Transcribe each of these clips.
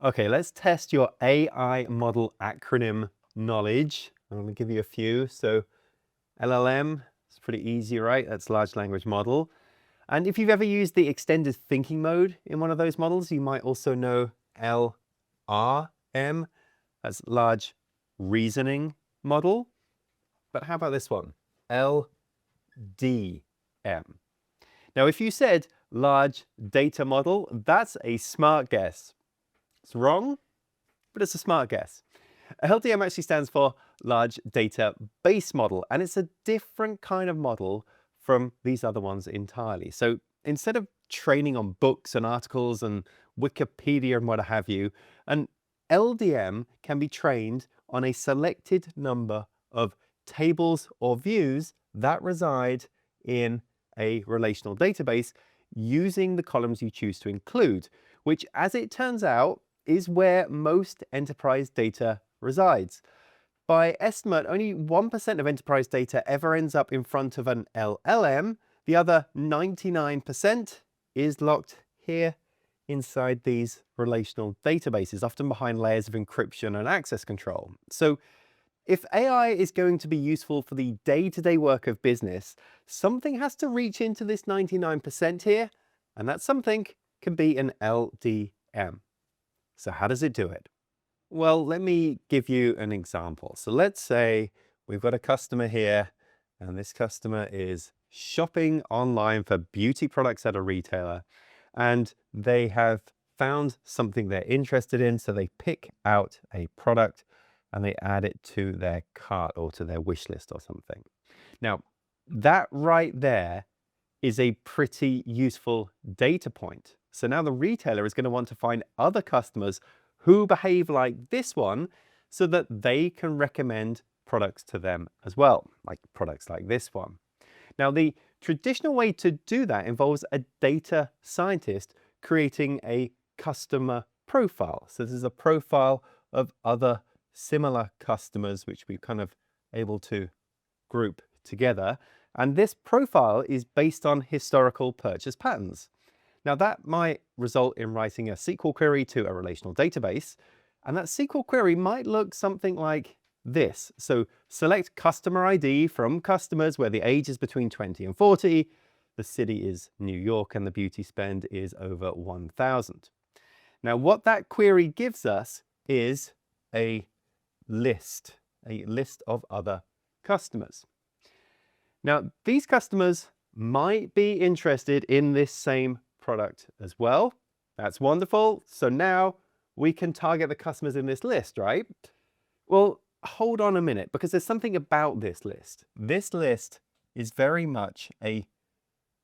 Okay, let's test your AI model acronym knowledge. I'm going to give you a few. So LLM, it's pretty easy, right? That's large language model. And if you've ever used the extended thinking mode in one of those models, you might also know LRM, that's large reasoning model. But how about this one? LDM. Now, if you said large data model, that's a smart guess. It's wrong, but it's a smart guess. LDM actually stands for large data base model, and it's a different kind of model from these other ones entirely. So instead of training on books and articles and Wikipedia and what have you, an LDM can be trained on a selected number of tables or views that reside in a relational database using the columns you choose to include, which, as it turns out, is where most enterprise data resides. By estimate, only 1% of enterprise data ever ends up in front of an LLM. The other 99% is locked here inside these relational databases, often behind layers of encryption and access control. So if AI is going to be useful for the day-to-day work of business, something has to reach into this 99% here, and that something can be an LDM. So how does it do it? Well, let me give you an example. So let's say we've got a customer here, and this customer is shopping online for beauty products at a retailer, and they have found something they're interested in. So they pick out a product and they add it to their cart or to their wish list or something. Now, that right there is a pretty useful data point. So now the retailer is going to want to find other customers who behave like this one so that they can recommend products to them as well, like products like this one. Now, the traditional way to do that involves a data scientist creating a customer profile. So this is a profile of other similar customers, which we're kind of able to group together. And this profile is based on historical purchase patterns. Now, that might result in writing a SQL query to a relational database, and that SQL query might look something like this. So select customer ID from customers where the age is between 20 and 40, the city is New York, and the beauty spend is over 1,000. Now, what that query gives us is a list of other customers. Now, these customers might be interested in this same product as well. That's wonderful. So now we can target the customers in this list, right? Well, hold on a minute, because there's something about this list. This list is very much a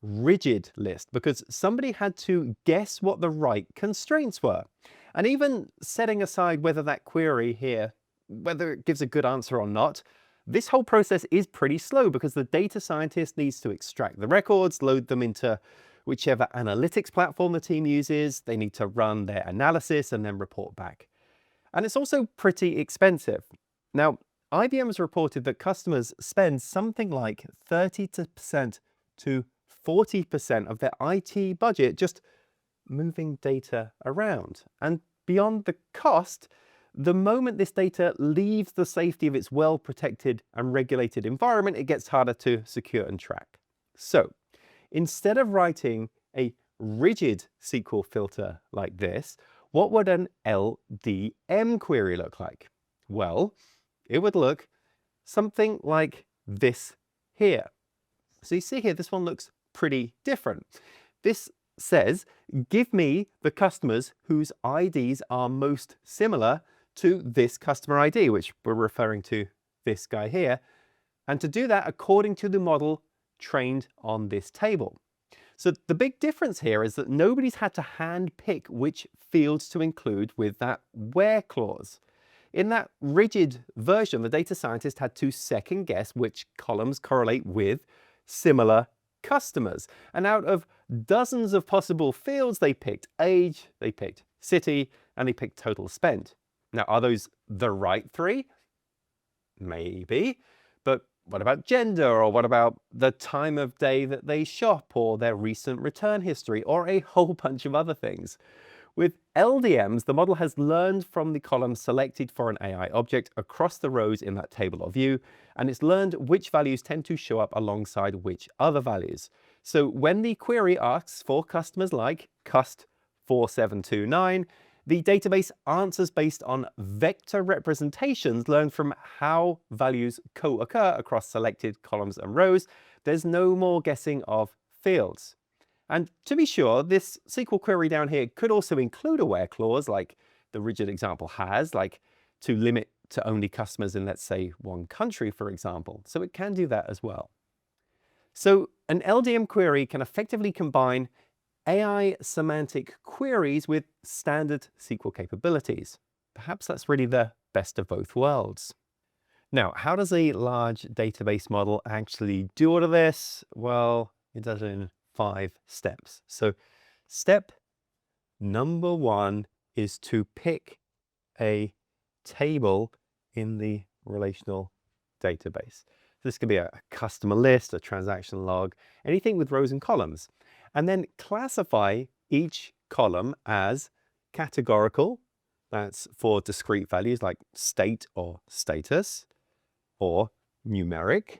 rigid list because somebody had to guess what the right constraints were. And even setting aside whether that query here, whether it gives a good answer or not, this whole process is pretty slow because the data scientist needs to extract the records, load them into whichever analytics platform the team uses. They need to run their analysis and then report back. And it's also pretty expensive. Now, IBM has reported that customers spend something like 30% to 40% of their IT budget just moving data around. And beyond the cost, the moment this data leaves the safety of its well-protected and regulated environment, it gets harder to secure and track. So instead of writing a rigid SQL filter like this, what would an LDM query look like? Well, it would look something like this here. So you see here, this one looks pretty different. This says, give me the customers whose IDs are most similar to this customer ID, which we're referring to this guy here. And to do that according to the model trained on this table. So the big difference here is that nobody's had to hand pick which fields to include with that where clause. In that rigid version, the data scientist had to second guess which columns correlate with similar customers. And out of dozens of possible fields, they picked age, they picked city, and they picked total spend. Now, are those the right three? Maybe, but what about gender, or what about the time of day that they shop, or their recent return history, or a whole bunch of other things? With LDMs, the model has learned from the columns selected for an AI object across the rows in that table or view, and it's learned which values tend to show up alongside which other values. So when the query asks for customers like cust4729, the database answers based on vector representations learned from how values co-occur across selected columns and rows. There's no more guessing of fields. And to be sure, this SQL query down here could also include a where clause like the rigid example has, like to limit to only customers in, let's say, one country, for example. So it can do that as well. So an LDM query can effectively combine AI semantic queries with standard SQL capabilities. Perhaps that's really the best of both worlds. Now, how does a large database model actually do all of this? Well, it does it in 5 steps. So step number 1 is to pick a table in the relational database. This could be a customer list, a transaction log, anything with rows and columns. And then classify each column as categorical. That's for discrete values like state or status, or numeric.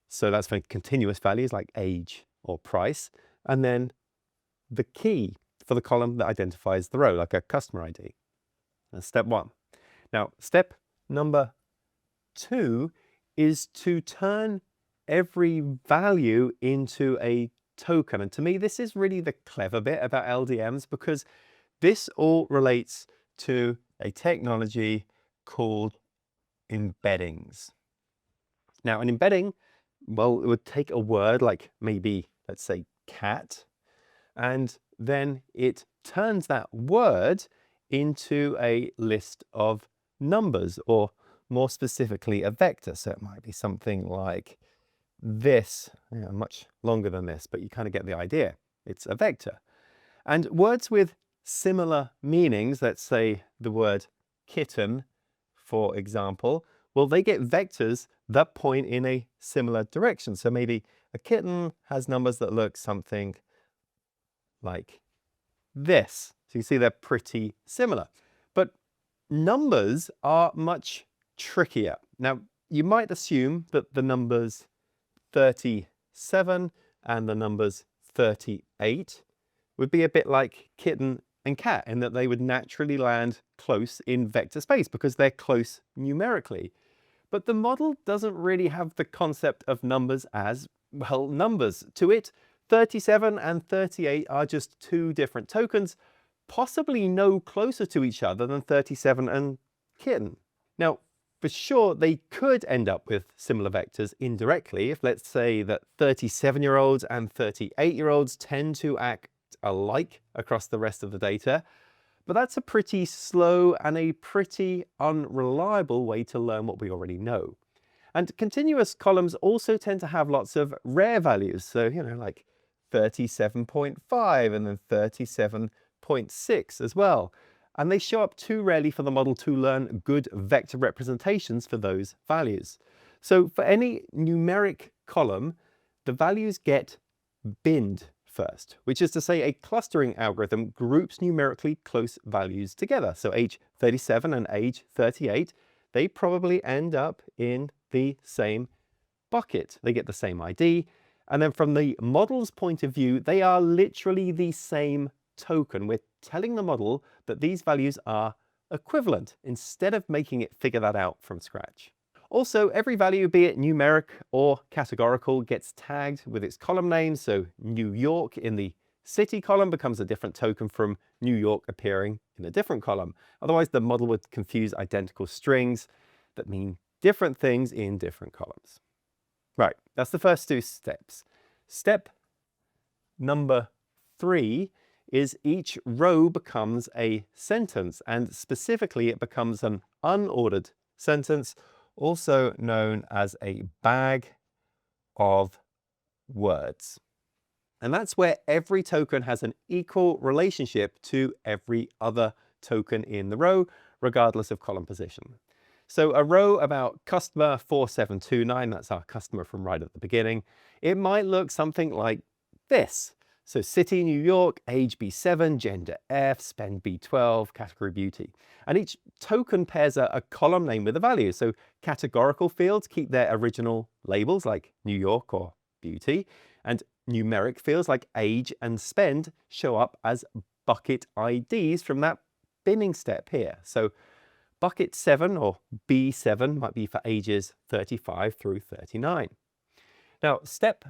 So that's for continuous values like age or price. And then the key for the column that identifies the row, like a customer ID. That's step 1. Now, step number 2 is to turn every value into a token. And to me, this is really the clever bit about LDMs, because this all relates to a technology called embeddings. Now, an embedding, well, it would take a word like maybe, let's say, cat, and then it turns that word into a list of numbers, or more specifically, a vector. So it might be something like this, much longer than this, but you kind of get the idea. It's a vector. And words with similar meanings, let's say the word kitten, for example, well, they get vectors that point in a similar direction. So maybe a kitten has numbers that look something like this. So you see they're pretty similar. But numbers are much trickier. Now, you might assume that the numbers 37 and the numbers 38 would be a bit like kitten and cat, in that they would naturally land close in vector space because they're close numerically. But the model doesn't really have the concept of numbers as, well, numbers. To it, 37 and 38 are just 2 different tokens, possibly no closer to each other than 37 and kitten. Now, for sure, they could end up with similar vectors indirectly if, let's say, that 37-year-olds and 38-year-olds tend to act alike across the rest of the data. But that's a pretty slow and a pretty unreliable way to learn what we already know. And continuous columns also tend to have lots of rare values. So, like 37.5 and then 37.6 as well. And they show up too rarely for the model to learn good vector representations for those values. So for any numeric column, the values get binned first, which is to say a clustering algorithm groups numerically close values together. So age 37 and age 38, they probably end up in the same bucket. They get the same ID. And then from the model's point of view, they are literally the same token. We're telling the model that these values are equivalent instead of making it figure that out from scratch. Also, every value, be it numeric or categorical, gets tagged with its column name. So New York in the city column becomes a different token from New York appearing in a different column. Otherwise, the model would confuse identical strings that mean different things in different columns. Right, that's the first 2 steps. Step number 3 is each row becomes a sentence, and specifically it becomes an unordered sentence, also known as a bag of words. And that's where every token has an equal relationship to every other token in the row, regardless of column position. So a row about customer 4729, that's our customer from right at the beginning, it might look something like this. So city, New York, age B7, gender F, spend B12, category beauty. And each token pairs a column name with a value. So categorical fields keep their original labels like New York or beauty. And numeric fields like age and spend show up as bucket IDs from that binning step here. So bucket 7 or B7 might be for ages 35 through 39. Now, step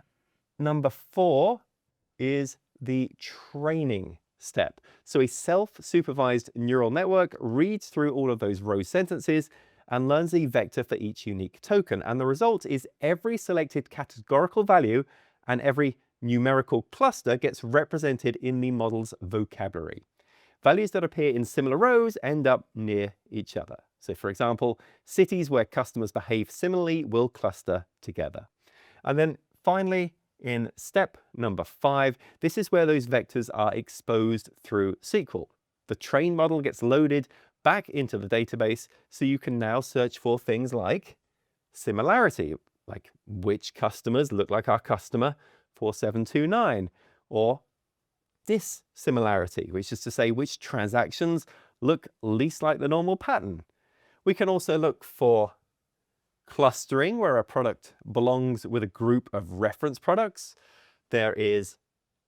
number 4 is the training step. So a self-supervised neural network reads through all of those row sentences and learns a vector for each unique token. And the result is every selected categorical value and every numerical cluster gets represented in the model's vocabulary. Values that appear in similar rows end up near each other. So for example, cities where customers behave similarly will cluster together. And then finally, in step number 5, this is where those vectors are exposed through SQL. The trained model gets loaded back into the database, so you can now search for things like similarity, like which customers look like our customer 4729, or dissimilarity, which is to say which transactions look least like the normal pattern. We can also look for clustering, where a product belongs with a group of reference products. There is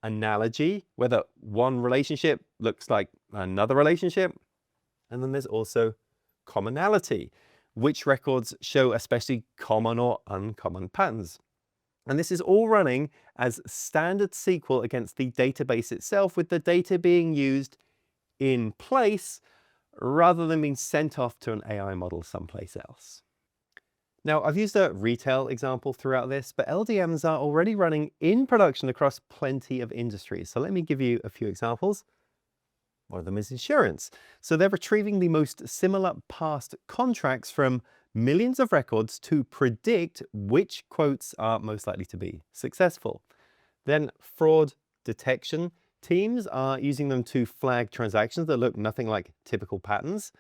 analogy, whether one relationship looks like another relationship. And then there's also commonality, which records show especially common or uncommon patterns. And this is all running as standard SQL against the database itself, with the data being used in place rather than being sent off to an AI model someplace else. Now, I've used a retail example throughout this, but LDMs are already running in production across plenty of industries. So let me give you a few examples. One of them is insurance. So they're retrieving the most similar past contracts from millions of records to predict which quotes are most likely to be successful. Then fraud detection teams are using them to flag transactions that look nothing like typical patterns.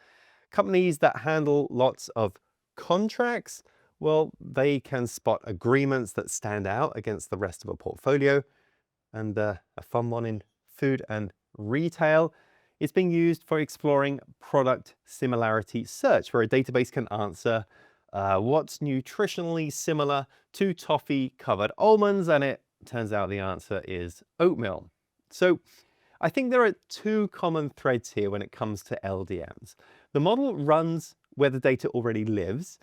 Companies that handle lots of contracts, well, they can spot agreements that stand out against the rest of a portfolio. And a fun one in food and retail, it's being used for exploring product similarity search, where a database can answer what's nutritionally similar to toffee-covered almonds, and it turns out the answer is oatmeal. So I think there are 2 common threads here when it comes to LDMs. The model runs where the data already lives.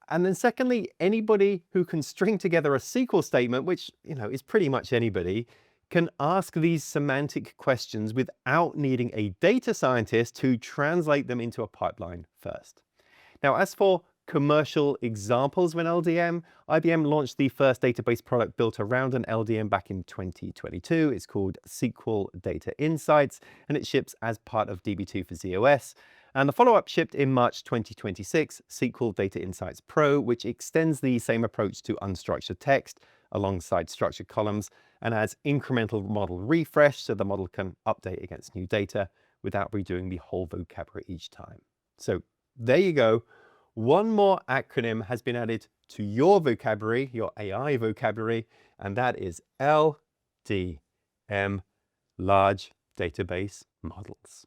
And then secondly, anybody who can string together a SQL statement, which is pretty much anybody, can ask these semantic questions without needing a data scientist to translate them into a pipeline first. Now, as for commercial examples of an LDM, IBM launched the first database product built around an LDM back in 2022. It's called SQL Data Insights, and it ships as part of DB2 for ZOS. And the follow-up shipped in March 2026, SQL Data Insights Pro, which extends the same approach to unstructured text alongside structured columns and adds incremental model refresh so the model can update against new data without redoing the whole vocabulary each time. So there you go. One more acronym has been added to your vocabulary, your AI vocabulary, and that is LDM, Large Database Models.